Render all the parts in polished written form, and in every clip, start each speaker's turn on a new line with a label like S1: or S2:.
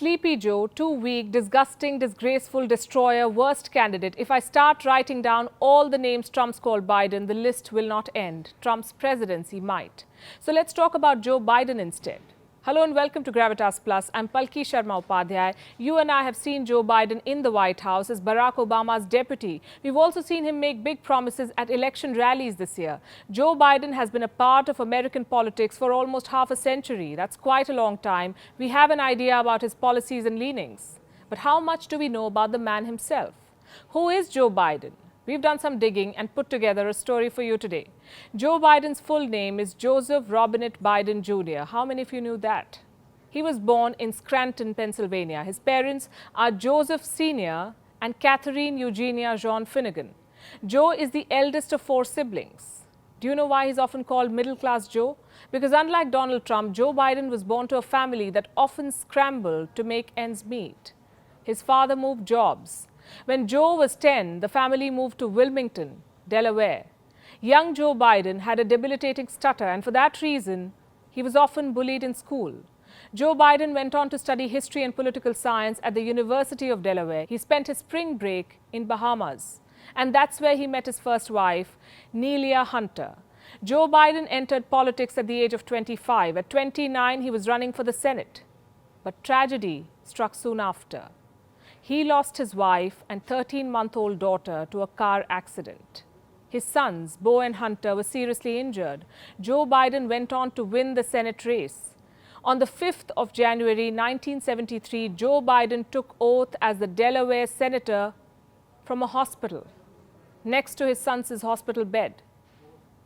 S1: Sleepy Joe, too weak, disgusting, disgraceful, destroyer, worst candidate. If I start writing down all the names Trump's called Biden, the list will not end. Trump's presidency might. So let's talk about Joe Biden instead. Hello and welcome to Gravitas Plus. I'm Palki Sharma Upadhyay. You and I have seen Joe Biden in the White House as Barack Obama's deputy. We've also seen him make big promises at election rallies this year. Joe Biden has been a part of American politics for almost half a century. That's quite a long time. We have an idea about his policies and leanings. But how much do we know about the man himself? Who is Joe Biden? We've done some digging and put together a story for you today. Joe Biden's full name is Joseph Robinette Biden Jr. How many of you knew that? He was born in Scranton, Pennsylvania. His parents are Joseph Sr. and Catherine Eugenia Jean Finnegan. Joe is the eldest of 4 siblings. Do you know why he's often called middle-class Joe? Because unlike Donald Trump, Joe Biden was born to a family that often scrambled to make ends meet. His father moved jobs. When Joe was 10, the family moved to Wilmington, Delaware. Young Joe Biden had a debilitating stutter, and for that reason, he was often bullied in school. Joe Biden went on to study history and political science at the University of Delaware. He spent his spring break in Bahamas, and that's where he met his first wife, Nelia Hunter. Joe Biden entered politics at the age of 25. At 29, he was running for the Senate. But tragedy struck soon after. He lost his wife and 13-month-old daughter to a car accident. His sons, Beau and Hunter, were seriously injured. Joe Biden went on to win the Senate race. On the 5th of January 1973, Joe Biden took oath as the Delaware senator from a hospital, next to his son's hospital bed.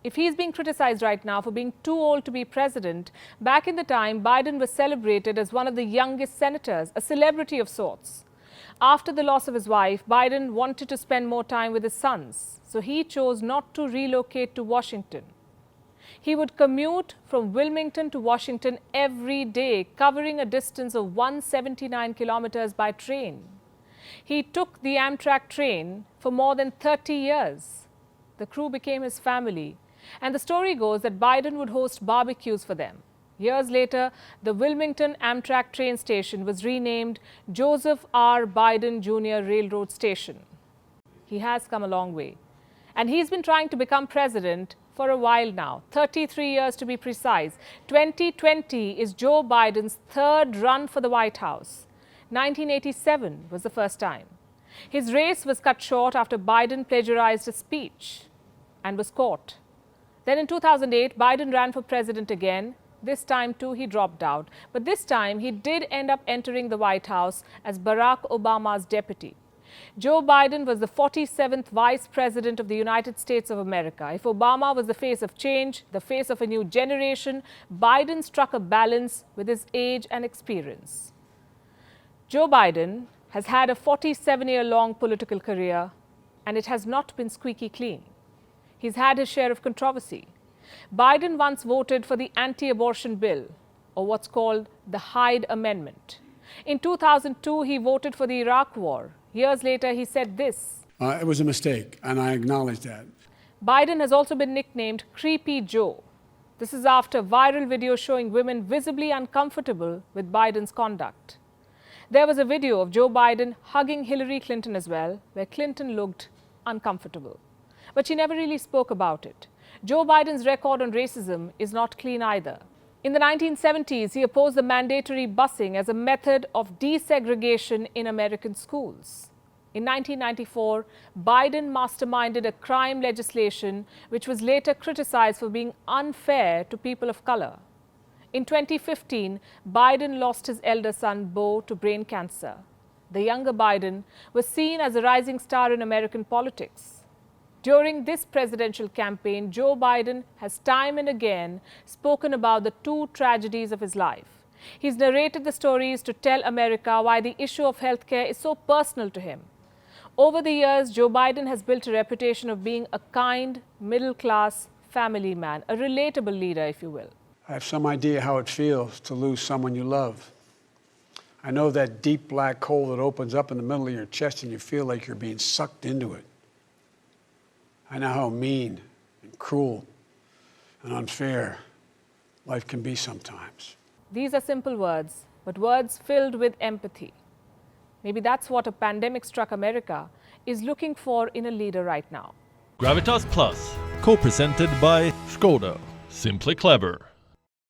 S1: If he's being criticized right now for being too old to be president, back in the time, Biden was celebrated as one of the youngest senators, a celebrity of sorts. After the loss of his wife, Biden wanted to spend more time with his sons, so he chose not to relocate to Washington. He would commute from Wilmington to Washington every day, covering a distance of 179 kilometers by train. He took the Amtrak train for more than 30 years. The crew became his family, and the story goes that Biden would host barbecues for them. Years later, the Wilmington Amtrak train station was renamed Joseph R. Biden Jr. Railroad Station. He has come a long way. And he's been trying to become president for a while now, 33 years to be precise. 2020 is Joe Biden's 3rd run for the White House. 1987 was the first time. His race was cut short after Biden plagiarized a speech and was caught. Then in 2008, Biden ran for president again. This time too, he dropped out. But this time, he did end up entering the White House as Barack Obama's deputy. Joe Biden was the 47th Vice President of the United States of America. If Obama was the face of change, the face of a new generation, Biden struck a balance with his age and experience. Joe Biden has had a 47-year-long political career, and it has not been squeaky clean. He's had his share of controversy. Biden once voted for the anti-abortion bill, or what's called the Hyde Amendment. In 2002, he voted for the Iraq War. Years later, he said this.
S2: It was a mistake, and I acknowledge that.
S1: Biden has also been nicknamed Creepy Joe. This is after viral videos showing women visibly uncomfortable with Biden's conduct. There was a video of Joe Biden hugging Hillary Clinton as well, where Clinton looked uncomfortable. But she never really spoke about it. Joe Biden's record on racism is not clean either. In the 1970s, he opposed the mandatory busing as a method of desegregation in American schools. In 1994, Biden masterminded a crime legislation which was later criticized for being unfair to people of color. In 2015, Biden lost his elder son, Beau, to brain cancer. The younger Biden was seen as a rising star in American politics. During this presidential campaign, Joe Biden has time and again spoken about the 2 tragedies of his life. He's narrated the stories to tell America why the issue of healthcare is so personal to him. Over the years, Joe Biden has built a reputation of being a kind, middle-class family man, a relatable leader, if you will.
S2: I have some idea how it feels to lose someone you love. I know that deep black hole that opens up in the middle of your chest and you feel like you're being sucked into it. I know how mean and cruel and unfair life can be sometimes.
S1: These are simple words, but words filled with empathy. Maybe that's what a pandemic-struck America is looking for in a leader right now.
S3: Gravitas Plus, co-presented by Skoda. Simply clever.